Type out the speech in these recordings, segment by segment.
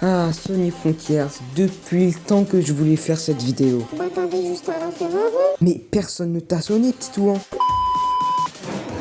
Ah, Sonic Frontiers, depuis le temps que je voulais faire cette vidéo. Bah t'avais juste à la faire avant. Mais personne ne t'a sonné, Titouan.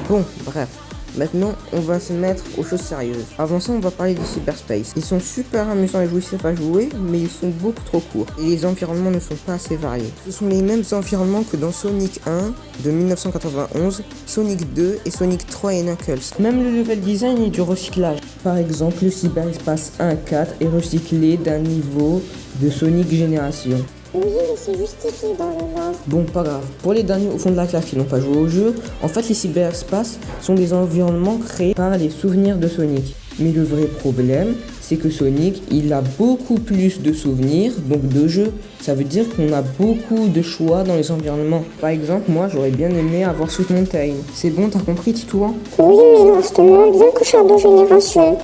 Bon, bref. Maintenant, on va se mettre aux choses sérieuses. Avant ça, on va parler du cyberspace. Ils sont super amusants et jouissifs à jouer, mais ils sont beaucoup trop courts. Et les environnements ne sont pas assez variés. Ce sont les mêmes environnements que dans Sonic 1 de 1991, Sonic 2 et Sonic 3 et Knuckles. Même le level design est du recyclage. Par exemple, le cyberespace 1.4 est recyclé d'un niveau de Sonic Génération. Oui, mais c'est justifié dans le lore. Bon, pas grave. Pour les derniers au fond de la classe qui n'ont pas joué au jeu, en fait, les cyberespaces sont des environnements créés par les souvenirs de Sonic. Mais le vrai problème, c'est que Sonic, il a beaucoup plus de souvenirs, donc de jeux. Ça veut dire qu'on a beaucoup de choix dans les environnements. Par exemple, moi, j'aurais bien aimé avoir Sweet Mountain. C'est bon, t'as compris, Titouan? Oui, mais reste moins bien que Shadow Génération.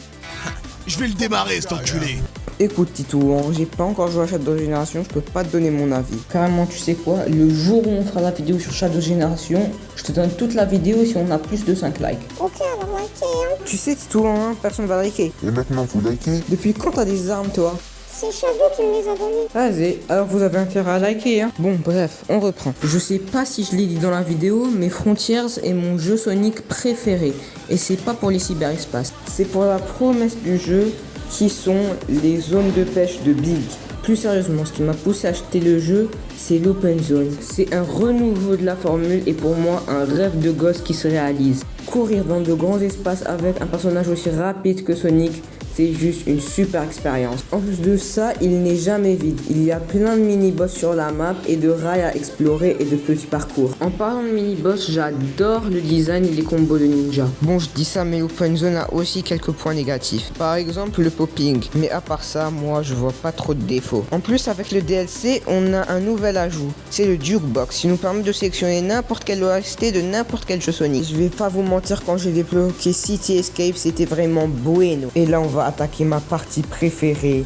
Je vais le démarrer, cet enculé. Écoute Titouan, j'ai pas encore joué à Shadow Génération, je peux pas te donner mon avis. Carrément, tu sais quoi, le jour où on fera la vidéo sur Shadow Génération, je te donne toute la vidéo si on a plus de 5 likes. Ok, alors likez, hein. Tu sais Titouan, hein, personne va liker. Et maintenant vous likez? Depuis quand t'as des armes toi? C'est Shadow qui me les a donnés. Vas-y, alors vous avez intérêt à liker, hein. Bon, bref, on reprend. Je sais pas si je l'ai dit dans la vidéo, mais Frontiers est mon jeu Sonic préféré. Et c'est pas pour les cyberespaces, c'est pour la promesse du jeu qui sont les zones de pêche de Big. Plus sérieusement, ce qui m'a poussé à acheter le jeu, c'est l'open zone. C'est un renouveau de la formule et pour moi, un rêve de gosse qui se réalise. Courir dans de grands espaces avec un personnage aussi rapide que Sonic, c'est juste une super expérience. En plus de ça, il n'est jamais vide. Il y a plein de mini-boss sur la map et de rails à explorer et de petits parcours. En parlant de mini-boss, j'adore le design et les combos de ninja. Bon, je dis ça, mais l'open zone a aussi quelques points négatifs. Par exemple, le popping. Mais à part ça, moi, je vois pas trop de défauts. En plus, avec le DLC, on a un nouvel ajout. C'est le Jukebox, qui nous permet de sélectionner n'importe quel OST de n'importe quel jeu Sonic. Je vais pas vous mentir, quand j'ai débloqué City Escape, c'était vraiment bueno. Et là, on va attaquer ma partie préférée,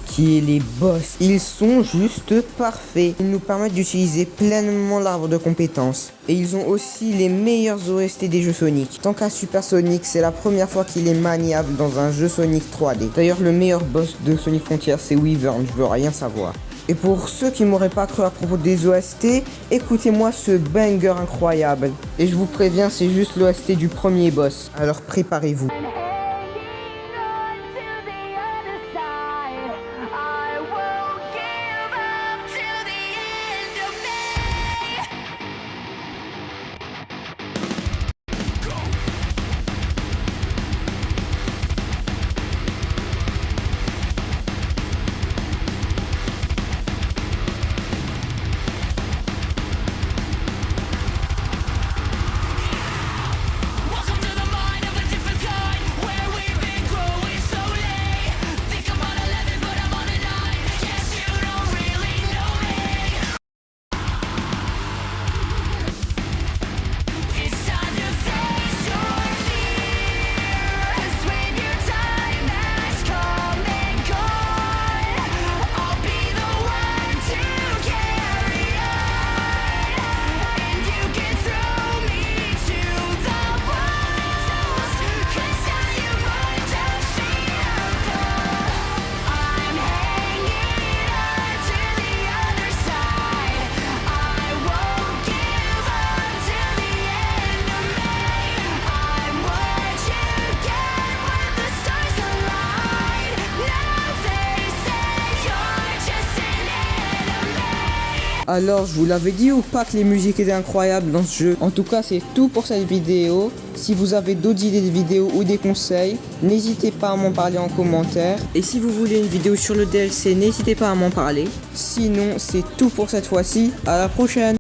qui est les boss. Ils sont juste parfaits. Ils nous permettent d'utiliser pleinement l'arbre de compétences. Et ils ont aussi les meilleurs OST des jeux Sonic. Tant qu'à Super Sonic, c'est la première fois qu'il est maniable dans un jeu Sonic 3D. D'ailleurs, le meilleur boss de Sonic Frontiers, c'est Wyvern, je veux rien savoir. Et pour ceux qui m'auraient pas cru à propos des OST, écoutez-moi ce banger incroyable. Et je vous préviens, c'est juste l'OST du premier boss. Alors préparez-vous. Alors, je vous l'avais dit ou pas que les musiques étaient incroyables dans ce jeu? En tout cas, c'est tout pour cette vidéo. Si vous avez d'autres idées de vidéos ou des conseils, n'hésitez pas à m'en parler en commentaire. Et si vous voulez une vidéo sur le DLC, n'hésitez pas à m'en parler. Sinon, c'est tout pour cette fois-ci. À la prochaine!